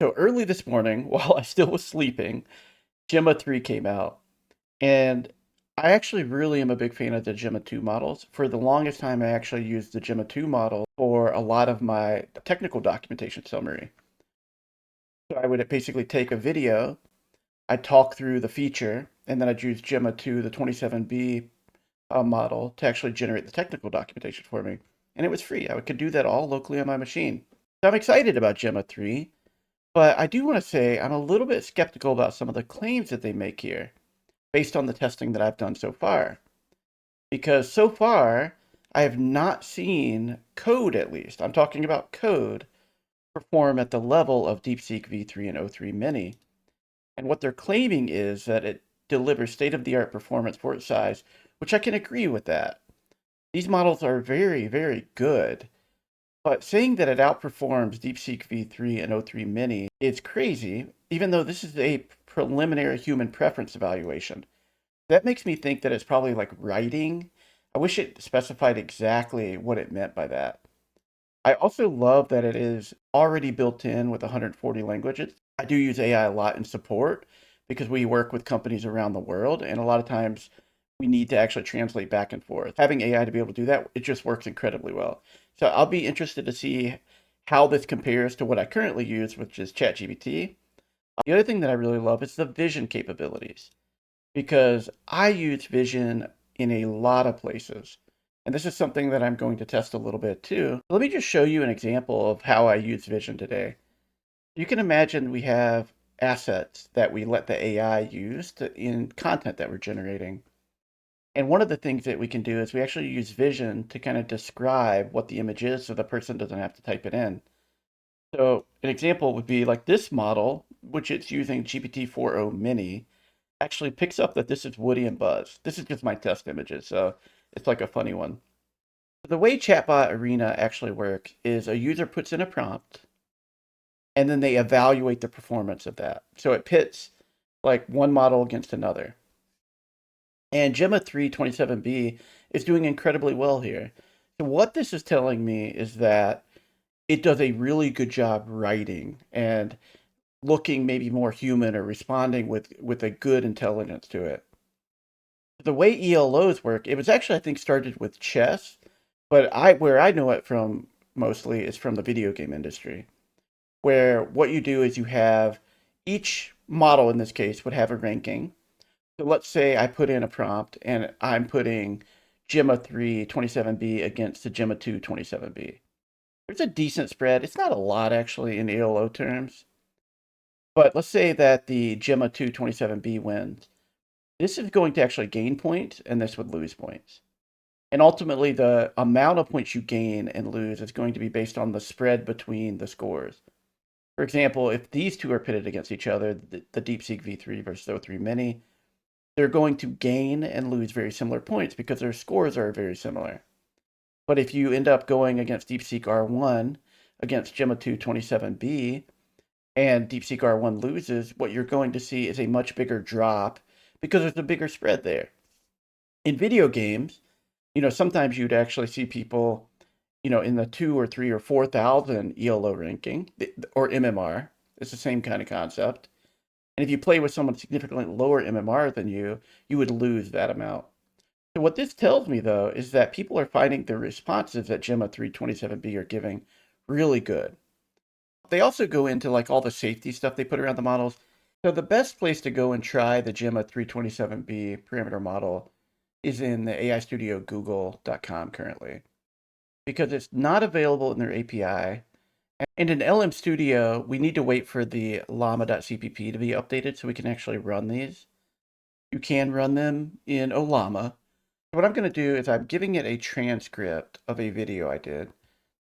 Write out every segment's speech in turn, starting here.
So early this morning, while I still was sleeping, Gemma 3 came out. And I actually really am a big fan of the Gemma 2 models. For the longest time, I actually used the Gemma 2 model for a lot of my technical documentation summary. So I would basically take a video, I'd talk through the feature, and then I'd use Gemma 2, the 27B model, to actually generate the technical documentation for me. And it was free. I could do that all locally on my machine. So I'm excited about Gemma 3. But I do want to say I'm a little bit skeptical about some of the claims that they make here based on the testing that I've done so far. Because so far, I have not seen code, at least, I'm talking about code, perform at the level of DeepSeek V3 and O3 Mini. And what they're claiming is that it delivers state-of-the-art performance for its size, which I can agree with that. These models are very, very good. But saying that it outperforms DeepSeek V3 and O3 Mini is crazy, even though this is a preliminary human preference evaluation. That makes me think that it's probably like writing. I wish it specified exactly what it meant by that. I also love that it is already built in with 140 languages. I do use AI a lot in support because we work with companies around the world, and a lot of times we need to actually translate back and forth. Having AI to be able to do that, it just works incredibly well. So I'll be interested to see how this compares to what I currently use, which is ChatGPT. The other thing that I really love is the vision capabilities because I use vision in a lot of places. And this is something that I'm going to test a little bit too. Let me just show you an example of how I use vision today. You can imagine we have assets that we let the AI use in content that we're generating. And one of the things that we can do is we actually use vision to kind of describe what the image is so the person doesn't have to type it in. So an example would be like this model, which it's using GPT-4o Mini, actually picks up that this is Woody and Buzz. This is just my test images, so it's like a funny one. The way Chatbot Arena actually works is a user puts in a prompt, and then they evaluate the performance of that. So it pits like one model against another. And Gemma 327B is doing incredibly well here. So what this is telling me is that it does a really good job writing and looking maybe more human or responding with a good intelligence to it. The way ELOs work, it was actually I think started with chess, but where I know it from mostly is from the video game industry, where what you do is you have each model in this case would have a ranking. So let's say I put in a prompt and I'm putting Gemma 3 27B against the Gemma 2 27B. There's a decent spread. It's not a lot actually in ELO terms, but let's say that the Gemma 2 27B wins. This is going to actually gain points and this would lose points. And ultimately, the amount of points you gain and lose is going to be based on the spread between the scores. For example, if these two are pitted against each other, the DeepSeek V3 versus O3 Mini, they're going to gain and lose very similar points because their scores are very similar. But if you end up going against DeepSeek R1 against Gemma 2 27B, and DeepSeek R1 loses, what you're going to see is a much bigger drop because there's a bigger spread there. In video games, sometimes you'd actually see people, in the 2 or 3 or 4,000 ELO ranking or MMR. It's the same kind of concept. And if you play with someone significantly lower MMR than you would lose that amount. So what this tells me though is that people are finding the responses that Gemma 327B are giving really good. They also go into like all the safety stuff they put around the models. So the best place to go and try the Gemma 327B parameter model is in the AI Studio Google.com currently because it's not available in their API. And in LM Studio, we need to wait for the llama.cpp to be updated so we can actually run these. You can run them in Olama. What I'm going to do is I'm giving it a transcript of a video I did.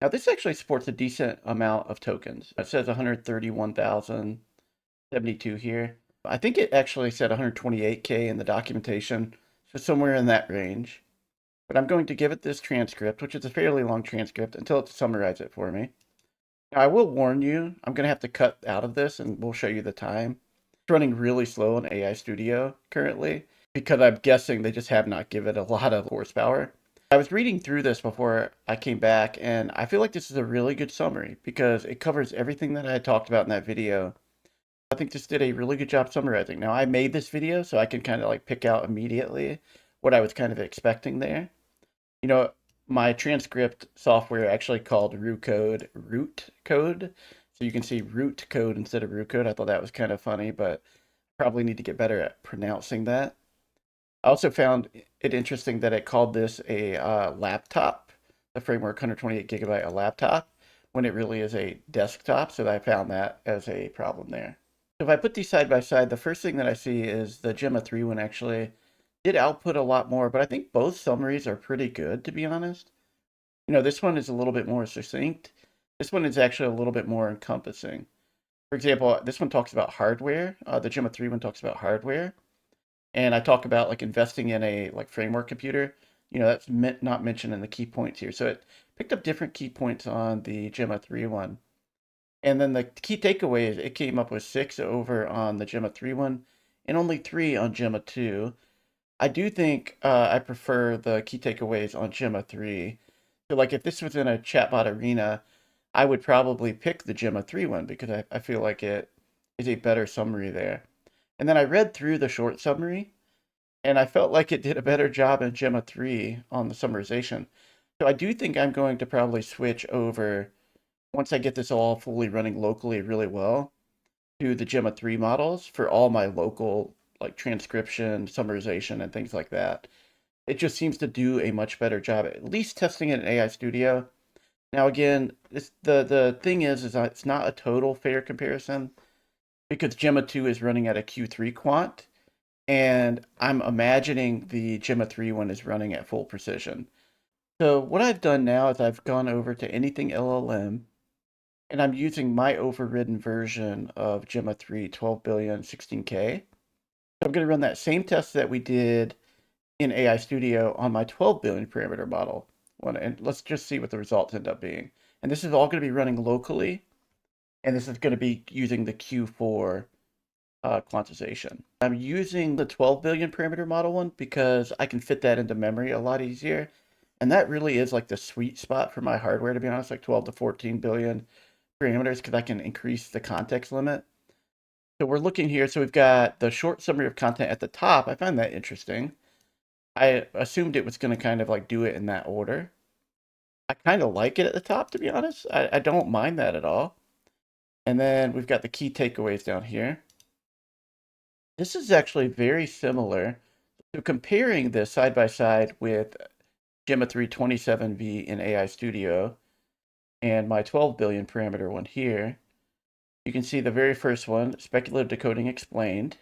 Now this actually supports a decent amount of tokens. It says 131,072 here. I think it actually said 128K in the documentation, so somewhere in that range. But I'm going to give it this transcript, which is a fairly long transcript, until it summarizes it for me. Now, I will warn you, I'm going to have to cut out of this and we'll show you the time. It's running really slow in AI Studio currently because I'm guessing they just have not given it a lot of horsepower. I was reading through this before I came back, and I feel like this is a really good summary because it covers everything that I had talked about in that video. I think this did a really good job summarizing. Now, I made this video, so I can kind of like pick out immediately what I was kind of expecting there. You know, my transcript software actually called root code. So you can see root code instead of root code. I thought that was kind of funny, but probably need to get better at pronouncing that. I also found it interesting that it called this a laptop, the framework 128 gigabyte a laptop, when it really is a desktop. So I found that as a problem there. So if I put these side by side, the first thing that I see is the Gemma 3 one actually did output a lot more, but I think both summaries are pretty good, to be honest. You know, this one is a little bit more succinct. This one is actually a little bit more encompassing. For example, this one talks about hardware. The Gemma 3 one talks about hardware. And I talk about like investing in a like framework computer. You know, that's not mentioned in the key points here. So it picked up different key points on the Gemma 3 one. And then the key takeaways, it came up with 6 over on the Gemma 3 one and only 3 on Gemma 2. I do think I prefer the key takeaways on Gemma 3. So like if this was in a chatbot arena, I would probably pick the Gemma 3 one because I feel like it is a better summary there. And then I read through the short summary and I felt like it did a better job in Gemma 3 on the summarization. So I do think I'm going to probably switch over once I get this all fully running locally really well to the Gemma 3 models for all my local like transcription, summarization, and things like that. It just seems to do a much better job, at least testing it in AI Studio. Now again, the thing is it's not a total fair comparison because Gemma 2 is running at a Q3 quant, and I'm imagining the Gemma 3 one is running at full precision. So what I've done now is I've gone over to anything LLM, and I'm using my overridden version of Gemma 3 12 billion 16K. So I'm going to run that same test that we did in AI Studio on my 12 billion parameter model one, and let's just see what the results end up being. And this is all going to be running locally, and this is going to be using the Q4 quantization. I'm using the 12 billion parameter model one because I can fit that into memory a lot easier. And that really is like the sweet spot for my hardware, to be honest, like 12 to 14 billion parameters because I can increase the context limit. So we're looking here. So we've got the short summary of content at the top. I find that interesting. I assumed it was going to kind of like do it in that order. I kind of like it at the top, to be honest. I don't mind that at all. And then we've got the key takeaways down here. This is actually very similar. So comparing this side by side with Gemma 327V in AI Studio and my 12 billion parameter one here, you can see the very first one, speculative decoding explained.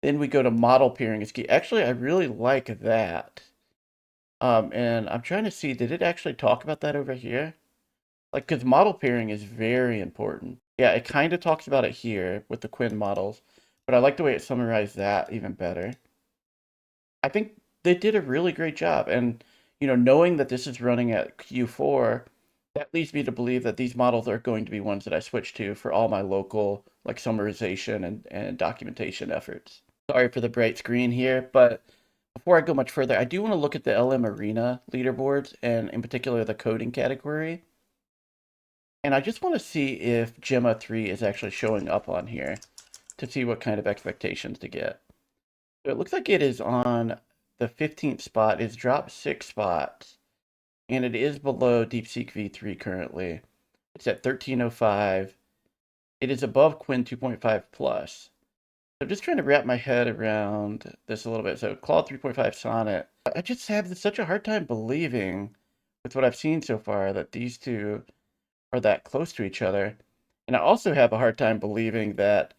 Then we go to model pairing is key. Actually, I really like that. And I'm trying to see, did it actually talk about that over here? Like, because model pairing is very important. Yeah, it kind of talks about it here with the Quinn models, but I like the way it summarized that even better. I think they did a really great job. And, you know, knowing that this is running at Q4, that leads me to believe that these models are going to be ones that I switch to for all my local, like, summarization and documentation efforts. Sorry for the bright screen here, but before I go much further, I do want to look at the LM Arena leaderboards and in particular the coding category. And I just want to see if Gemma 3 is actually showing up on here to see what kind of expectations to get. So it looks like it is on the 15th spot. It's dropped 6 spots, and it is below DeepSeek V3 currently. It's at 1305. It is above Quinn 2.5 plus. So I'm just trying to wrap my head around this a little bit. So Claude 3.5 Sonnet. I just have such a hard time believing with what I've seen so far that these two are that close to each other. And I also have a hard time believing that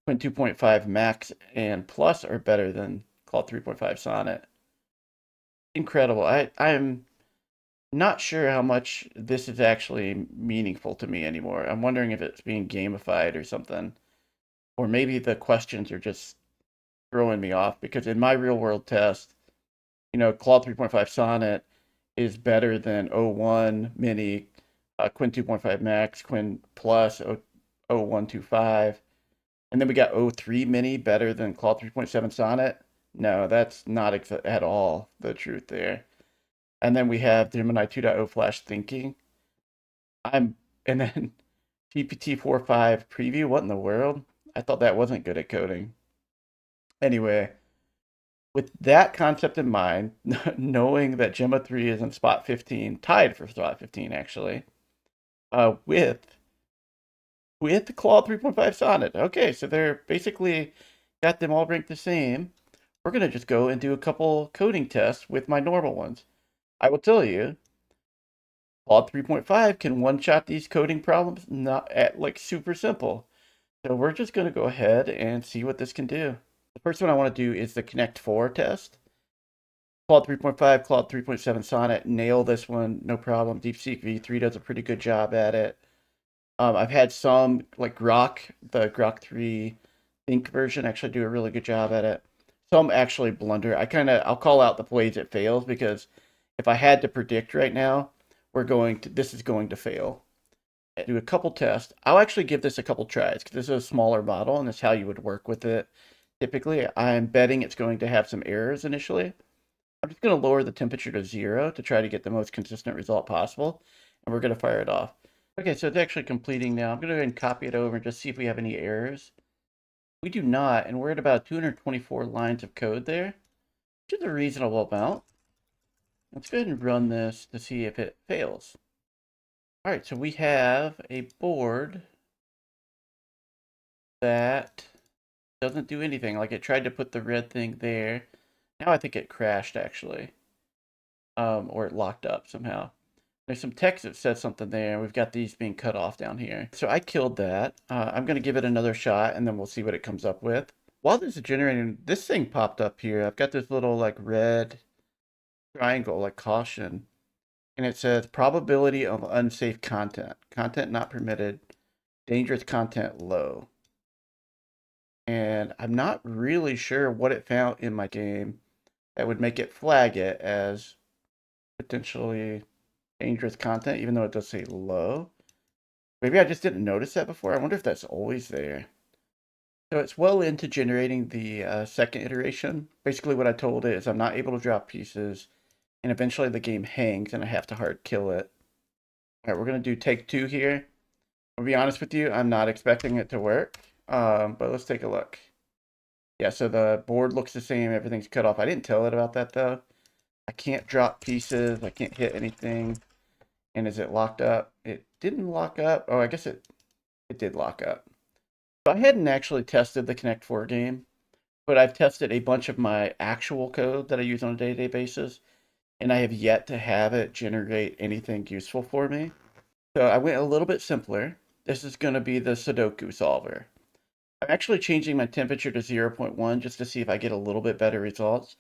Quinn 2.5 Max and Plus are better than Claude 3.5 Sonnet. Incredible. I'm not sure how much this is actually meaningful to me anymore. I'm wondering if it's being gamified or something. Or maybe the questions are just throwing me off because in my real world test, you know, Claude 3.5 Sonnet is better than O1 Mini, Quinn 2.5 Max, Quinn Plus, O125. And then we got O3 Mini better than Claude 3.7 Sonnet. No, that's not at all the truth there. And then we have Gemini 2.0 Flash Thinking. And then GPT 4.5 preview. What in the world? I thought that wasn't good at coding. Anyway, with that concept in mind, knowing that Gemma 3 is in spot 15, tied for spot 15 actually, with the Claude 3.5 Sonnet. Okay, so they're basically got them all ranked the same. We're gonna just go and do a couple coding tests with my normal ones. I will tell you, Claude 3.5 can one-shot these coding problems, not at like super simple. So we're just gonna go ahead and see what this can do. The first one I want to do is the Connect 4 test. Claude 3.5, Claude 3.7 Sonnet, nail this one, no problem. DeepSeek V3 does a pretty good job at it. I've had some, like the Grok 3 Think version, actually do a really good job at it. Some actually blunder. I'll call out the ways it fails, because if I had to predict right now, this is going to fail. Do a couple tests. I'll actually give this a couple tries, because this is a smaller model, and that's how you would work with it. Typically, I'm betting it's going to have some errors initially. I'm just going to lower the temperature to 0 to try to get the most consistent result possible, and we're going to fire it off. Okay, so it's actually completing now. I'm going to go ahead and copy it over and just see if we have any errors. We do not, and we're at about 224 lines of code there, which is a reasonable amount. Let's go ahead and run this to see if it fails. All right, so we have a board that doesn't do anything. Like, it tried to put the red thing there. Now I think it crashed, actually. Or it locked up somehow. There's some text that says something there. We've got these being cut off down here. So I killed that. I'm going to give it another shot, and then we'll see what it comes up with. While this is generating, this thing popped up here. I've got this little like red triangle, like caution. And it says probability of unsafe content. Content not permitted. Dangerous content low. And I'm not really sure what it found in my game that would make it flag it as potentially dangerous content, even though it does say low. Maybe I just didn't notice that before. I wonder if that's always there. So it's well into generating the second iteration. Basically what I told it is I'm not able to drop pieces, and eventually the game hangs and I have to hard kill it. All right, we're going to do take 2 here. I'll be honest with you, I'm not expecting it to work, but let's take a look. Yeah, so the board looks the same. Everything's cut off. I didn't tell it about that, though. I can't drop pieces. I can't hit anything. And is it locked up? It didn't lock up. Oh, I guess it did lock up. So I hadn't actually tested the Connect 4 game, but I've tested a bunch of my actual code that I use on a day-to-day basis, and I have yet to have it generate anything useful for me. So I went a little bit simpler. This is going to be the Sudoku solver. I'm actually changing my temperature to 0.1 just to see if I get a little bit better results.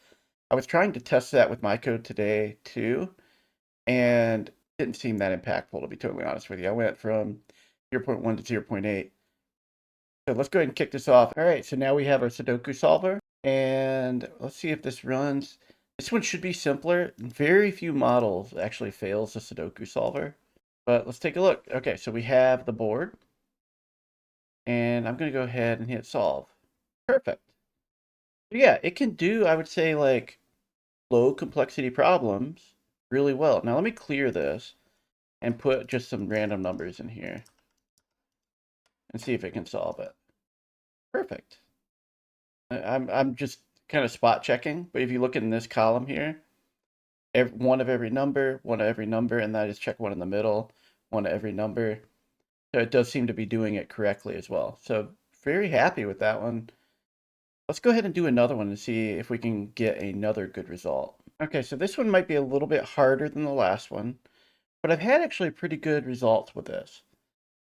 I was trying to test that with my code today too, and it didn't seem that impactful, to be totally honest with you. I went from 0.1 to 0.8. So let's go ahead and kick this off. All right, so now we have our Sudoku solver, and let's see if this runs. This one should be simpler. Very few models actually fails the Sudoku solver, but let's take a look. Okay, so we have the board, and I'm going to go ahead and hit solve. Perfect. Yeah, it can do, I would say, like low complexity problems really well. Now let me clear this and put just some random numbers in here and see if it can solve it. Perfect. I'm just kind of spot checking, but if you look in this column here, one of every number, and then I just check one in the middle, one of every number. So it does seem to be doing it correctly as well. So very happy with that one. Let's go ahead and do another one and see if we can get another good result. Okay, so this one might be a little bit harder than the last one, but I've had actually pretty good results with this.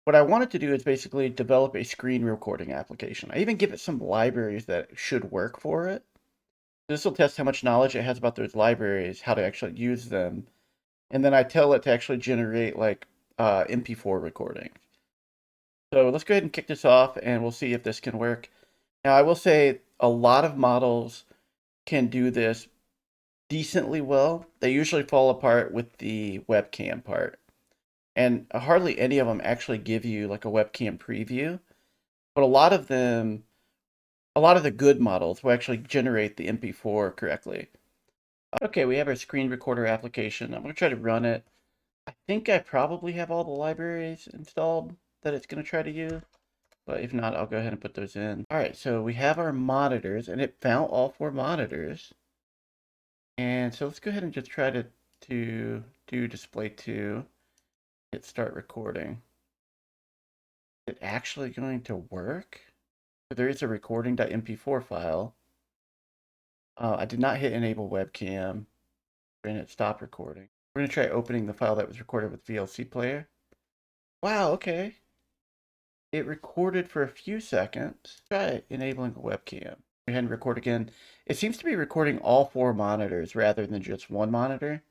What I wanted to do is basically develop a screen recording application. I even give it some libraries that should work for it. This will test how much knowledge it has about those libraries, how to actually use them, and then I tell it to actually generate like MP4 recordings. So let's go ahead and kick this off, and we'll see if this can work. Now, I will say a lot of models can do this decently well. They usually fall apart with the webcam part. And hardly any of them actually give you like a webcam preview. But a lot of the good models will actually generate the MP4 correctly. Okay, we have our screen recorder application. I'm going to try to run it. I think I probably have all the libraries installed that it's going to try to use. But if not, I'll go ahead and put those in. All right, so we have our monitors, and it found all 4 monitors. And so let's go ahead and just try to do display 2. Hit start recording. Is it actually going to work? There is a recording.mp4 file. I did not hit enable webcam. And it stopped recording. We're going to try opening the file that was recorded with VLC player. Wow, okay. It recorded for a few seconds. Try enabling a webcam. Go ahead and record again. It seems to be recording all 4 monitors rather than just one monitor.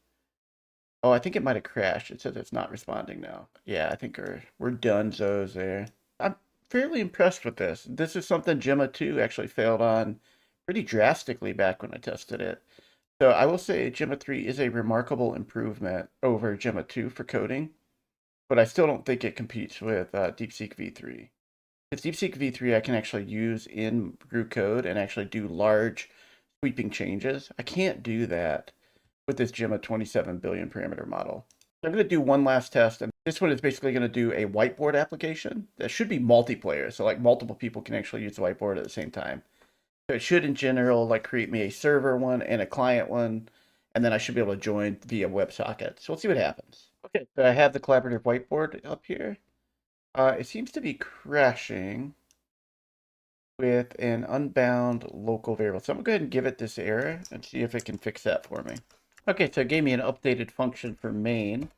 Oh, I think it might have crashed. It says it's not responding now. Yeah, I think we're donezo's there. I'm fairly impressed with this. This is something Gemma 2 actually failed on pretty drastically back when I tested it. So I will say Gemma 3 is a remarkable improvement over Gemma 2 for coding, but I still don't think it competes with DeepSeek V3. Because DeepSeek V3 I can actually use in Brew code and actually do large sweeping changes. I can't do that with this Gemma 27 billion parameter model. So I'm going to do one last test, and this one is basically going to do a whiteboard application that should be multiplayer, so like multiple people can actually use the whiteboard at the same time. So it should, in general, like create me a server one and a client one, and then I should be able to join via WebSocket. So we'll see what happens. Okay, so I have the collaborative whiteboard up here. It seems to be crashing with an unbound local variable. So I'm going to go ahead and give it this error and see if it can fix that for me. Okay, so it gave me an updated function for main.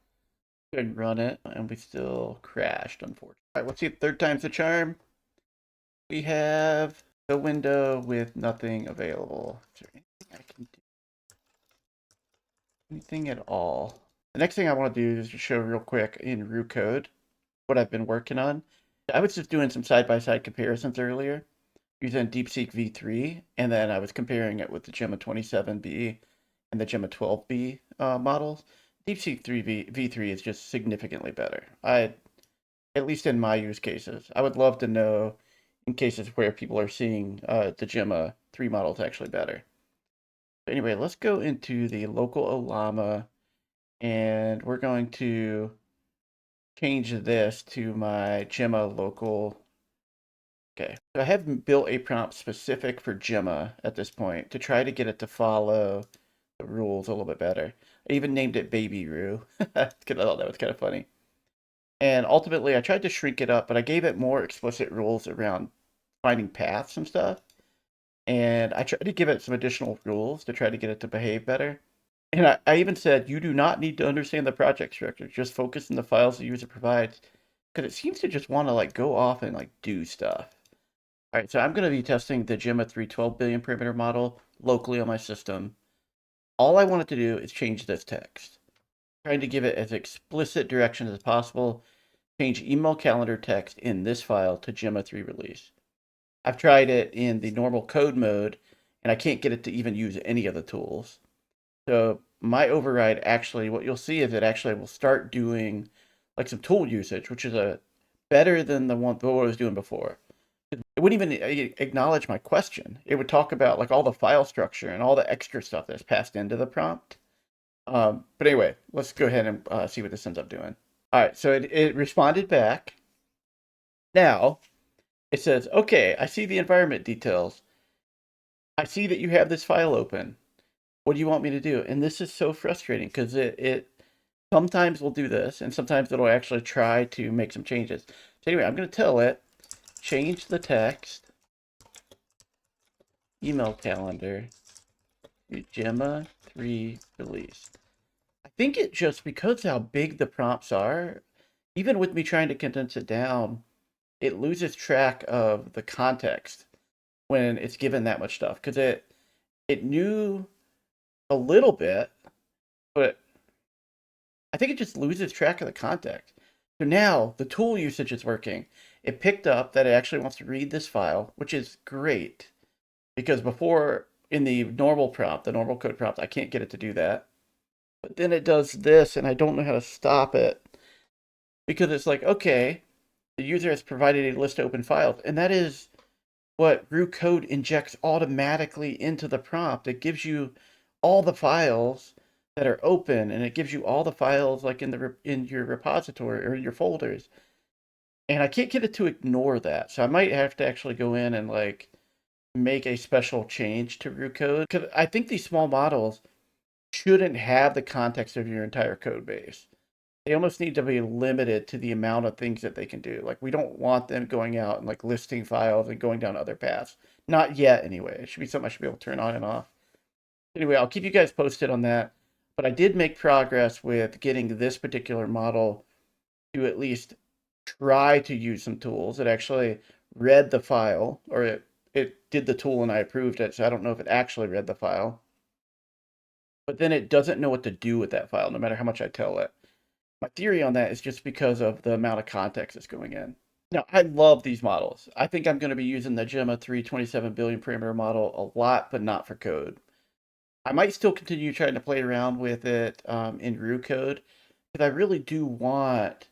Go ahead and run it, and we still crashed, unfortunately. All right, let's see if third time's the charm. We have the window with nothing available. Is there anything I can do? Anything at all? The next thing I want to do is just show real quick in Rue code what I've been working on. I was just doing some side-by-side comparisons earlier using DeepSeek V3, and then I was comparing it with the Gemma 27B and the Gemma 12B models. DeepSeek V3 is just significantly better. At least in my use cases. I would love to know in cases where people are seeing the Gemma 3 models actually better. But anyway, let's go into the local Olama, and we're going to change this to my Gemma local. Okay, so I have built a prompt specific for Gemma at this point to try to get it to follow the rules a little bit better. I even named it Baby Roo. I thought that was kind of funny. And ultimately, I tried to shrink it up, but I gave it more explicit rules around finding paths and stuff. And I tried to give it some additional rules to try to get it to behave better. And I even said, you do not need to understand the project structure. Just focus on the files the user provides. Because it seems to just want to like go off and like do stuff. All right, so I'm going to be testing the Gemma 312 billion parameter model locally on my system. All I wanted to do is change this text. Trying to give it as explicit directions as possible. Change email calendar text in this file to Gemma 3 release. I've tried it in the normal code mode, and I can't get it to even use any of the tools. So my override actually, what you'll see is it actually will start doing like some tool usage, which is better than what I was doing before. It wouldn't even acknowledge my question. It would talk about like all the file structure and all the extra stuff that's passed into the prompt. But anyway, let's go ahead and see what this ends up doing. All right, so it responded back. Now, it says, okay, I see the environment details. I see that you have this file open. What do you want me to do? And this is so frustrating because it sometimes will do this, and sometimes it'll actually try to make some changes. So anyway, I'm going to tell it, change the text, email calendar, to Gemma 3 release. I think it just, because how big the prompts are, even with me trying to condense it down, it loses track of the context when it's given that much stuff. Because it knew a little bit, but I think it just loses track of the context. So now the tool usage is working. It picked up that it actually wants to read this file, which is great. Because before, in the normal prompt, the normal code prompt, I can't get it to do that. But then it does this, and I don't know how to stop it. Because it's like, okay, the user has provided a list of open files. And that is what root code injects automatically into the prompt. It gives you all the files that are open, and it gives you all the files like in your repository or in your folders. And I can't get it to ignore that. So I might have to actually go in and like make a special change to root code, because I think these small models shouldn't have the context of your entire code base. They almost need to be limited to the amount of things that they can do. Like, we don't want them going out and like listing files and going down other paths. Not yet, anyway. It should be something I should be able to turn on and off. Anyway, I'll keep you guys posted on that. But I did make progress with getting this particular model to at least try to use some tools. It actually read the file, or it did the tool and I approved it. So I don't know if it actually read the file. But then it doesn't know what to do with that file, no matter how much I tell it. My theory on that is just because of the amount of context that's going in. Now, I love these models. I think I'm going to be using the Gemma 3 27 billion parameter model a lot, but not for code. I might still continue trying to play around with it in root code, because I really do want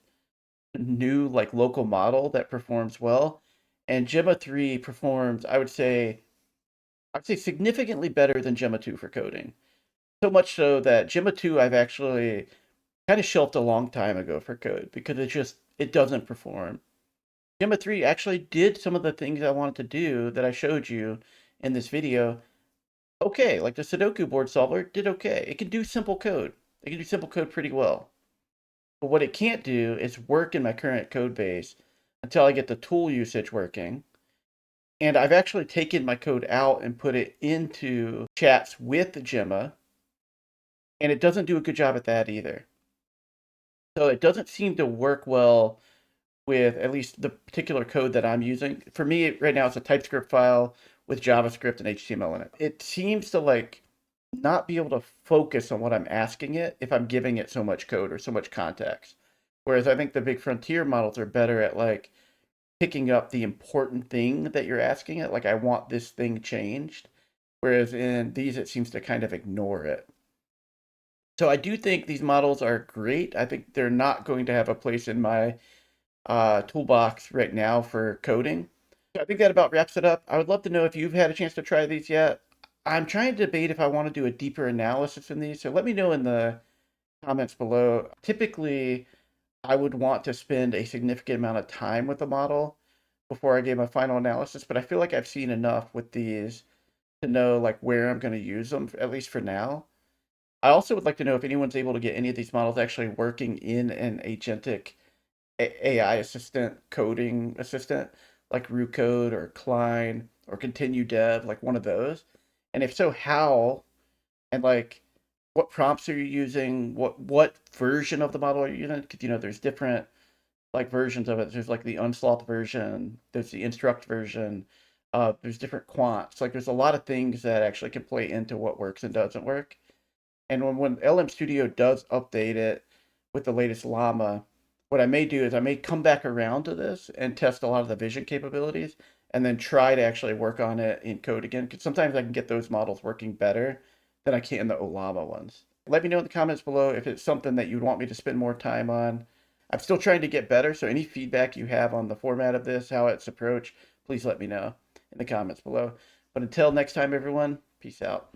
a new like local model that performs well. And Gemma 3 performs, I'd say significantly better than Gemma 2 for coding. So much so that Gemma 2 I've actually kind of shelved a long time ago for code, because it doesn't perform. Gemma 3 actually did some of the things I wanted to do that I showed you in this video. Okay, like the Sudoku board solver did okay. It can do simple code. It can do simple code pretty well. But what it can't do is work in my current code base until I get the tool usage working. And I've actually taken my code out and put it into chats with Gemma, and it doesn't do a good job at that either. So it doesn't seem to work well with at least the particular code that I'm using. For me, right now, it's a TypeScript file with JavaScript and HTML in it. It seems to like not be able to focus on what I'm asking it if I'm giving it so much code or so much context. Whereas I think the big frontier models are better at like picking up the important thing that you're asking it. Like, I want this thing changed. Whereas in these, it seems to kind of ignore it. So I do think these models are great. I think they're not going to have a place in my toolbox right now for coding. So I think that about wraps it up. I would love to know if you've had a chance to try these yet. I'm trying to debate if I want to do a deeper analysis in these, so let me know in the comments below. Typically, I would want to spend a significant amount of time with the model before I gave my final analysis, but I feel like I've seen enough with these to know like where I'm going to use them, at least for now. I also would like to know if anyone's able to get any of these models actually working in an agentic AI assistant, coding assistant, like root code or Klein or continue dev, like one of those. And if so, how? And like, what prompts are you using? What version of the model are you using? Because there's different like versions of it. There's like the unsloth version, there's the instruct version, there's different quants. Like, there's a lot of things that actually can play into what works and doesn't work. And when LM Studio does update it with the latest llama, what I may do is I may come back around to this and test a lot of the vision capabilities, and then try to actually work on it in code again, because sometimes I can get those models working better than I can the Olama ones. Let me know in the comments below if it's something that you'd want me to spend more time on. I'm still trying to get better, so any feedback you have on the format of this, how it's approached, please let me know in the comments below. But until next time, everyone, peace out.